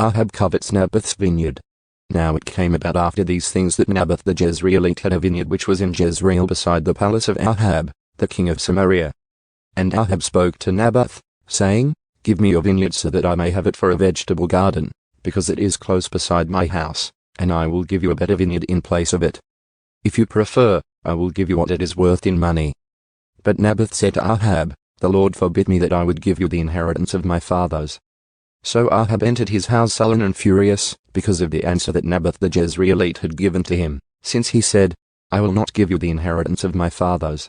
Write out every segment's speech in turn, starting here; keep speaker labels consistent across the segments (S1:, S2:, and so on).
S1: Ahab covets Naboth's vineyard. Now it came about after these things that Naboth the Jezreelite had a vineyard which was in Jezreel beside the palace of Ahab, the king of Samaria. And Ahab spoke to Naboth, saying, Give me your vineyard so that I may have it for a vegetable garden, because it is close beside my house, and I will give you a better vineyard in place of it. If you prefer, I will give you what it is worth in money. But Naboth said to Ahab, The Lord forbid me that I would give you the inheritance of my fathers. So Ahab entered his house sullen and furious, because of the answer that Naboth the Jezreelite had given to him, since he said, I will not give you the inheritance of my fathers.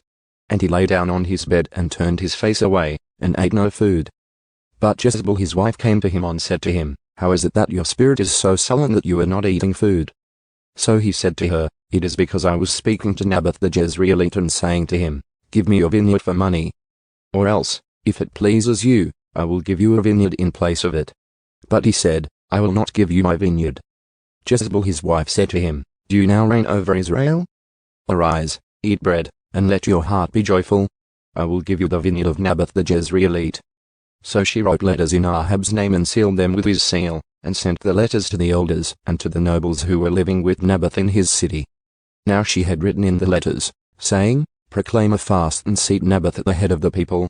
S1: And he lay down on his bed and turned his face away, and ate no food. But Jezebel his wife came to him and said to him, How is it that your spirit is so sullen that you are not eating food? So he said to her, It is because I was speaking to Naboth the Jezreelite and saying to him, Give me your vineyard for money. Or else, if it pleases you, I will give you a vineyard in place of it. But he said, I will not give you my vineyard. Jezebel his wife said to him, Do you now reign over Israel? Arise, eat bread, and let your heart be joyful. I will give you the vineyard of Naboth the Jezreelite. So she wrote letters in Ahab's name and sealed them with his seal, and sent the letters to the elders and to the nobles who were living with Naboth in his city. Now she had written in the letters, saying, Proclaim a fast and seat Naboth at the head of the people.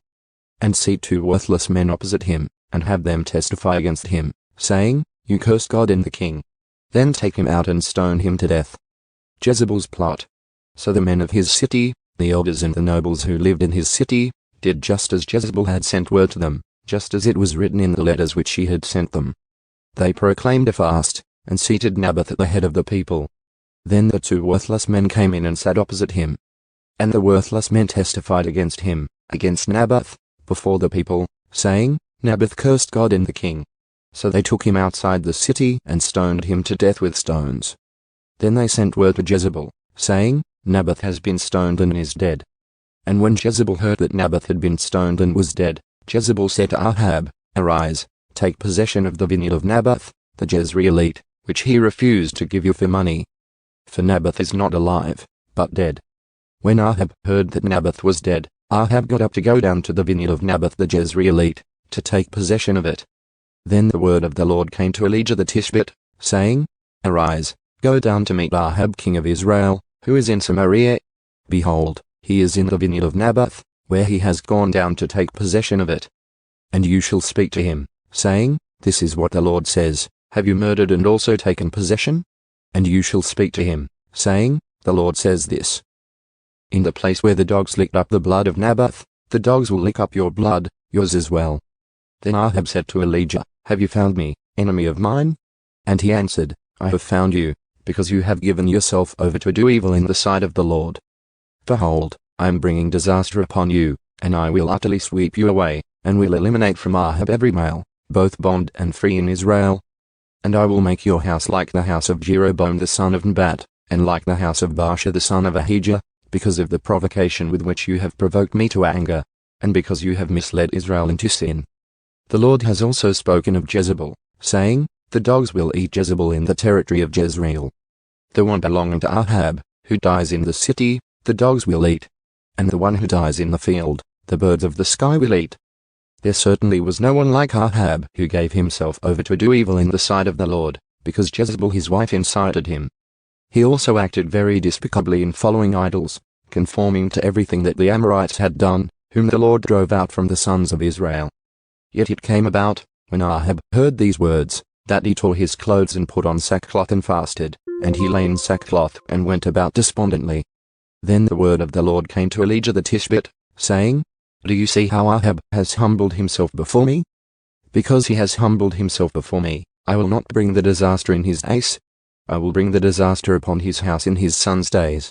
S1: And seat 2 worthless men opposite him, and have them testify against him, saying, You curse God and the king. Then take him out and stone him to death. Jezebel's plot. So the men of his city, the elders and the nobles who lived in his city, did just as Jezebel had sent word to them, just as it was written in the letters which she had sent them. They proclaimed a fast, and seated Naboth at the head of the people. Then the 2 worthless men came in and sat opposite him. And the worthless men testified against him, against Naboth, before the people, saying, Naboth cursed God and the king. So they took him outside the city and stoned him to death with stones. Then they sent word to Jezebel, saying, Naboth has been stoned and is dead. And when Jezebel heard that Naboth had been stoned and was dead, Jezebel said to Ahab, Arise, take possession of the vineyard of Naboth, the Jezreelite, which he refused to give you for money. For Naboth is not alive, but dead. When Ahab heard that Naboth was dead, Ahab got up to go down to the vineyard of Naboth the Jezreelite, to take possession of it. Then the word of the Lord came to Elijah the Tishbite, saying, Arise, go down to meet Ahab king of Israel, who is in Samaria. Behold, he is in the vineyard of Naboth, where he has gone down to take possession of it. And you shall speak to him, saying, This is what the Lord says, Have you murdered and also taken possession? And you shall speak to him, saying, The Lord says this. In the place where the dogs licked up the blood of Naboth, the dogs will lick up your blood, yours as well. Then Ahab said to Elijah, Have you found me, enemy of mine? And he answered, I have found you, because you have given yourself over to do evil in the sight of the Lord. Behold, I am bringing disaster upon you, and I will utterly sweep you away, and will eliminate from Ahab every male, both bond and free in Israel. And I will make your house like the house of Jeroboam the son of Nebat, and like the house of Baasha the son of Ahijah, because of the provocation with which you have provoked me to anger, and because you have misled Israel into sin. The Lord has also spoken of Jezebel, saying, The dogs will eat Jezebel in the territory of Jezreel. The one belonging to Ahab, who dies in the city, the dogs will eat. And the one who dies in the field, the birds of the sky will eat. There certainly was no one like Ahab who gave himself over to do evil in the sight of the Lord, because Jezebel his wife incited him. He also acted very despicably in following idols, conforming to everything that the Amorites had done, whom the Lord drove out from the sons of Israel. Yet it came about, when Ahab heard these words, that he tore his clothes and put on sackcloth and fasted, and he lay in sackcloth and went about despondently. Then the word of the Lord came to Elijah the Tishbite, saying, Do you see how Ahab has humbled himself before me? Because he has humbled himself before me, I will not bring the disaster in his days. I will bring the disaster upon his house in his son's days.